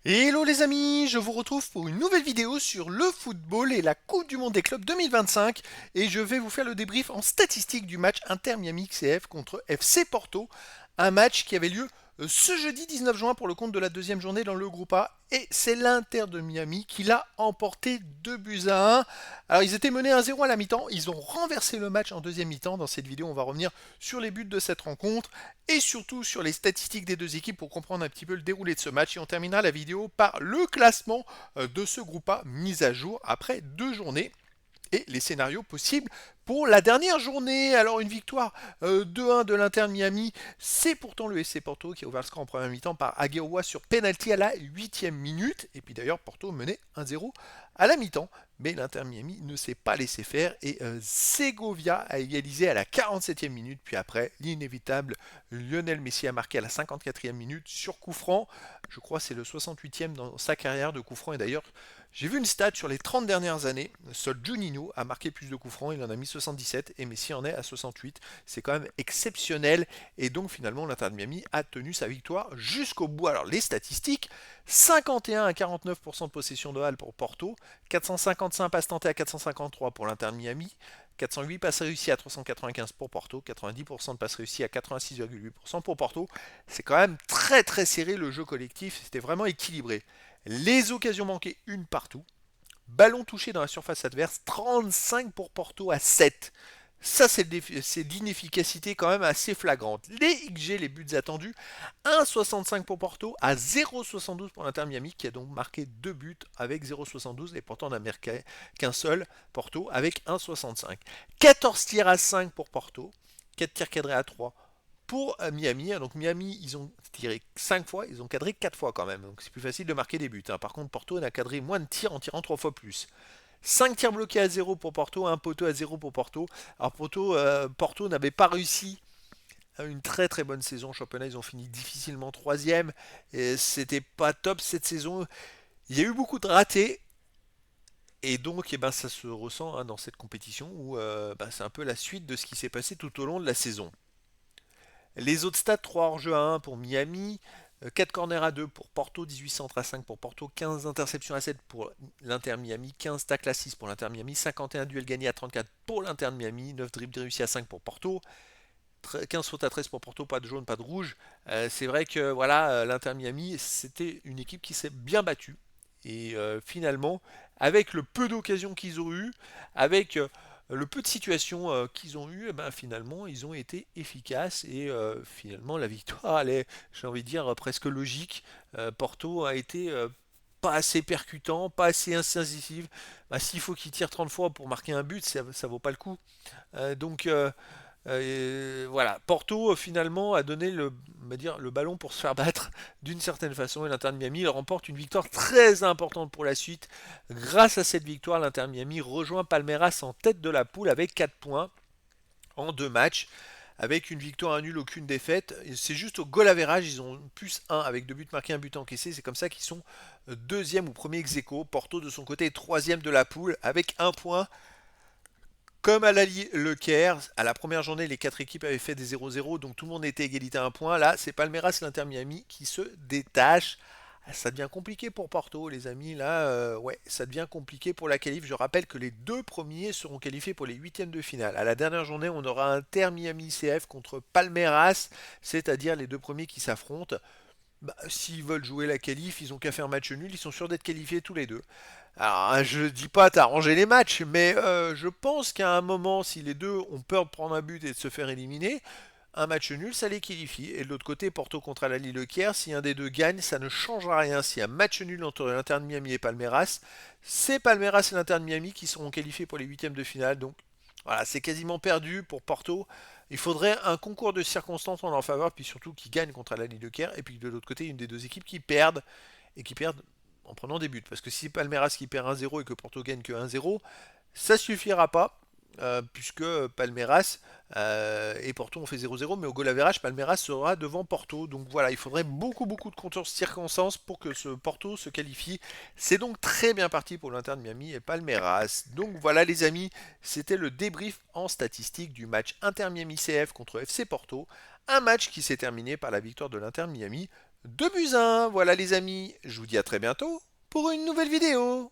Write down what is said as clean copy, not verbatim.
Hello les amis, je vous retrouve pour une nouvelle vidéo sur le football et la Coupe du Monde des clubs 2025 et je vais vous faire le débrief en statistique du match Inter Miami CF contre FC Porto, un match qui avait lieu ce jeudi 19 juin pour le compte de la deuxième journée dans le groupe A et c'est l'Inter de Miami qui l'a emporté 2 buts à 1. Alors ils étaient menés 1-0 à la mi-temps, ils ont renversé le match en deuxième mi-temps. Dans cette vidéo on va revenir sur les buts de cette rencontre et surtout sur les statistiques des deux équipes pour comprendre un petit peu le déroulé de ce match. Et on terminera la vidéo par le classement de ce groupe A mis à jour après 2 journées et les scénarios possibles pour la dernière journée. Alors une victoire 2-1 de l'Inter Miami, c'est pourtant le SC Porto qui a ouvert le score en première mi-temps par Agueroa sur penalty à la 8e minute. Et puis d'ailleurs Porto menait 1-0 à la mi-temps. Mais l'Inter Miami ne s'est pas laissé faire et Segovia a égalisé à la 47e minute. Puis après, l'inévitable Lionel Messi a marqué à la 54e minute sur coup franc. Je crois que c'est le 68e dans sa carrière de coup franc. Et d'ailleurs, j'ai vu une stat sur les 30 dernières années. Seul Juninho a marqué plus de coups francs, il en a mis 77 et Messi en est à 68. C'est quand même exceptionnel. Et donc finalement, l'Inter de Miami a tenu sa victoire jusqu'au bout. Alors les statistiques, 51 à 49% de possession de balle pour Porto, 455 passes tentées à 453 pour l'Inter de Miami, 408 passes réussies à 395 pour Porto, 90% de passes réussies à 86,8% pour Porto. C'est quand même très très serré le jeu collectif, c'était vraiment équilibré. Les occasions manquées, une partout. Ballon touché dans la surface adverse, 35 pour Porto à 7. Ça, c'est d'inefficacité quand même assez flagrante. Les XG, les buts attendus, 1,65 pour Porto à 0,72 pour l'Inter Miami, qui a donc marqué 2 buts avec 0,72 et pourtant on n'a marqué qu'un seul, Porto, avec 1,65. 14 tirs à 5 pour Porto, 4 tirs cadrés à 3 pour Miami. Donc Miami, ils ont tiré 5 fois, ils ont cadré 4 fois quand même. Donc c'est plus facile de marquer des buts. Par contre, Porto a cadré moins de tirs en tirant 3 fois plus. 5 tirs bloqués à 0 pour Porto, un poteau à 0 pour Porto. Alors Porto n'avait pas réussi une très très bonne saison au championnat, ils ont fini difficilement troisième. C'était pas top cette saison. Il y a eu beaucoup de ratés. Et donc, ça se ressent dans cette compétition où c'est un peu la suite de ce qui s'est passé tout au long de la saison. Les autres stats, 3 hors-jeu à 1 pour Miami, 4 corners à 2 pour Porto, 18 centres à 5 pour Porto, 15 interceptions à 7 pour l'Inter Miami, 15 tacles à 6 pour l'Inter Miami, 51 duels gagnés à 34 pour l'Inter Miami, 9 dribbles réussis à 5 pour Porto, 15 fautes à 13 pour Porto, pas de jaune, pas de rouge. C'est vrai que voilà, l'Inter Miami, c'était une équipe qui s'est bien battue. Et finalement, avec le peu d'occasions qu'ils ont eu, avec le peu de situations qu'ils ont eu, finalement, ils ont été efficaces et finalement, la victoire, elle est, j'ai envie de dire, presque logique. Porto a été pas assez percutant, pas assez incisif. S'il faut qu'il tire 30 fois pour marquer un but, ça vaut pas le coup. Voilà, Porto finalement a donné on va dire, le ballon pour se faire battre d'une certaine façon et l'Inter de Miami remporte une victoire très importante pour la suite. Grâce à cette victoire, l'Inter de Miami rejoint Palmeiras en tête de la poule avec 4 points en 2 matchs. Avec une victoire, un nul, aucune défaite. C'est juste au goal average, ils ont plus 1 avec 2 buts marqués, un but encaissé. C'est comme ça qu'ils sont deuxième ou premier ex-aequo. Porto de son côté est troisième de la poule avec 1 point. Comme à le Caire, à la première journée, les 4 équipes avaient fait des 0-0, donc tout le monde était égalité à 1 point. Là, c'est Palmeiras et l'Inter Miami qui se détachent. Ça devient compliqué pour Porto, les amis. Là, ouais, ça devient compliqué pour la qualif. Je rappelle que les 2 premiers seront qualifiés pour les huitièmes de finale. À la dernière journée, on aura Inter Miami CF contre Palmeiras, c'est-à-dire les 2 premiers qui s'affrontent. S'ils veulent jouer la qualif, ils ont qu'à faire match nul. Ils sont sûrs d'être qualifiés tous les deux. Alors, je dis pas t'arranger les matchs, mais je pense qu'à un moment, si les deux ont peur de prendre un but et de se faire éliminer, un match nul, ça les qualifie. Et de l'autre côté, Porto contre la Lille Caire, si un des deux gagne, ça ne changera rien. Si un match nul entre l'Inter de Miami et Palmeiras, c'est Palmeiras et l'Inter de Miami qui seront qualifiés pour les huitièmes de finale. Donc voilà, c'est quasiment perdu pour Porto. Il faudrait un concours de circonstances en leur faveur, puis surtout qu'ils gagnent contre la Lille Caire, et puis de l'autre côté, une des deux équipes qui perdent, et qui perdent en prenant des buts. Parce que si Palmeiras qui perd 1-0 et que Porto gagne que 1-0, ça suffira pas. Puisque Palmeiras et Porto ont fait 0-0, mais au goal average, Palmeiras sera devant Porto. Donc voilà, il faudrait beaucoup de contours de circonstances pour que ce Porto se qualifie. C'est donc très bien parti pour l'Inter de Miami et Palmeiras. Donc voilà les amis, c'était le débrief en statistique du match Inter Miami CF contre FC Porto. Un match qui s'est terminé par la victoire de l'Inter Miami 2 buts à 1. Voilà les amis, je vous dis à très bientôt pour une nouvelle vidéo.